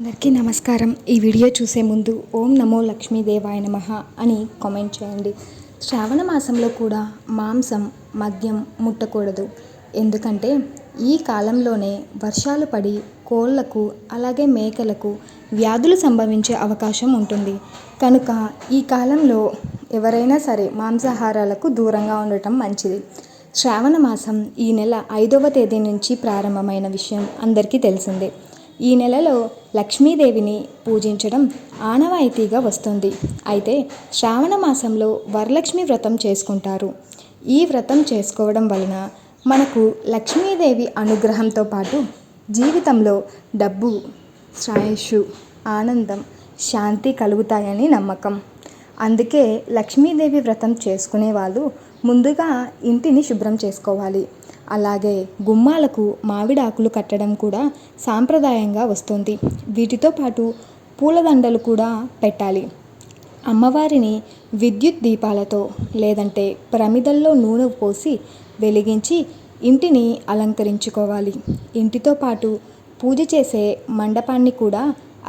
అందరికీ నమస్కారం. ఈ వీడియో చూసే ముందు ఓం నమో లక్ష్మీదేవాయ నమః అని కామెంట్ చేయండి. శ్రావణ మాసంలో కూడా మాంసం మద్యం ముట్టకూడదు. ఎందుకంటే ఈ కాలంలోనే వర్షాలు పడి కోళ్లకు అలాగే మేకలకు వ్యాధులు సంభవించే అవకాశం ఉంటుంది. కనుక ఈ కాలంలో ఎవరైనా సరే మాంసాహారాలకు దూరంగా ఉండటం మంచిది. శ్రావణ మాసం ఈ నెల 5వ తేదీ నుంచి ప్రారంభమైన విషయం అందరికీ తెలిసిందే. ఈ నెలలో లక్ష్మీదేవిని పూజించడం ఆనవాయితీగా వస్తుంది. అయితే శ్రావణ మాసంలో వరలక్ష్మి వ్రతం చేసుకుంటారు. ఈ వ్రతం చేసుకోవడం వలన మనకు లక్ష్మీదేవి అనుగ్రహంతో పాటు జీవితంలో డబ్బు, శ్రేయస్సు, ఆనందం, శాంతి కలుగుతాయని నమ్మకం. అందుకే లక్ష్మీదేవి వ్రతం చేసుకునే వాళ్ళు ముందుగా ఇంటిని శుభ్రం చేసుకోవాలి. అలాగే గుమ్మాలకు మామిడాకులు కట్టడం కూడా సాంప్రదాయంగా వస్తుంది. వీటితో పాటు పూలదండలు కూడా పెట్టాలి. అమ్మవారిని విద్యుత్ దీపాలతో లేదంటే ప్రమిదల్లో నూనె పోసి వెలిగించి ఇంటిని అలంకరించుకోవాలి. ఇంటితో పాటు పూజ చేసే మండపాన్ని కూడా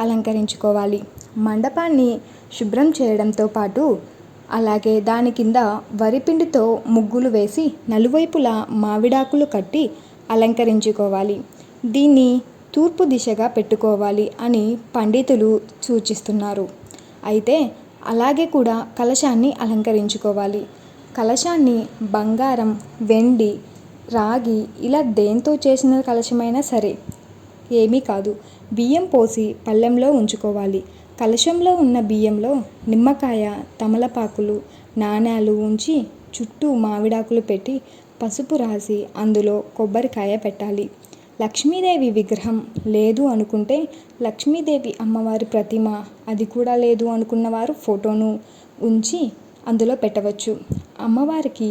అలంకరించుకోవాలి. మండపాన్ని శుభ్రం చేయడంతో పాటు అలాగే దాని కింద వరిపిండితో ముగ్గులు వేసి నలువైపులా మామిడాకులు కట్టి అలంకరించుకోవాలి. దీన్ని తూర్పు దిశగా పెట్టుకోవాలి అని పండితులు సూచిస్తున్నారు. అయితే అలాగే కూడా కలశాన్ని అలంకరించుకోవాలి. కలశాన్ని బంగారం, వెండి, రాగి ఇలా దేంతో చేసిన కలశమైనా సరే ఏమీ కాదు, బియ్యం పోసి పళ్ళెంలో ఉంచుకోవాలి. కలశంలో ఉన్న బియ్యంలో నిమ్మకాయ, తమలపాకులు, నాణేలు ఉంచి చుట్టూ మామిడాకులు పెట్టి పసుపు రాసి అందులో కొబ్బరికాయ పెట్టాలి. లక్ష్మీదేవి విగ్రహం లేదు అనుకుంటే లక్ష్మీదేవి అమ్మవారి ప్రతిమ, అది కూడా లేదు అనుకున్న వారు ఫోటోను ఉంచి అందులో పెట్టవచ్చు. అమ్మవారికి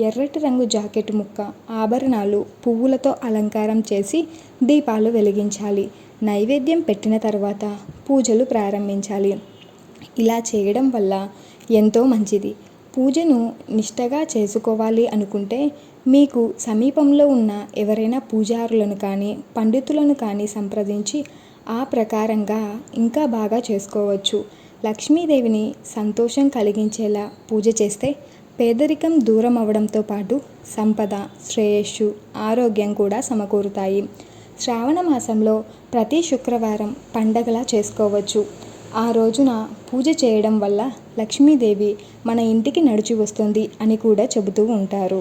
ఎర్రటి రంగు జాకెట్ ముక్క, ఆభరణాలు, పువ్వులతో అలంకారం చేసి దీపాలు వెలిగించాలి. నైవేద్యం పెట్టిన తర్వాత పూజలు ప్రారంభించాలి. ఇలా చేయడం వల్ల ఎంతో మంచిది. పూజను నిష్టగా చేసుకోవాలి అనుకుంటే మీకు సమీపంలో ఉన్న ఎవరైనా పూజారులను కానీ పండితులను కానీ సంప్రదించి ఆ ప్రకారంగా ఇంకా బాగా చేసుకోవచ్చు. లక్ష్మీదేవిని సంతోషం కలిగించేలా పూజ చేస్తే పేదరికం దూరం అవడంతో పాటు సంపద, శ్రేయస్సు, ఆరోగ్యం కూడా సమకూరుతాయి. శ్రావణ మాసంలో ప్రతి శుక్రవారం పండగలా చేసుకోవచ్చు. ఆ రోజున పూజ చేయడం వల్ల లక్ష్మీదేవి మన ఇంటికి నడిచి వస్తుంది అని కూడా చెబుతూ ఉంటారు.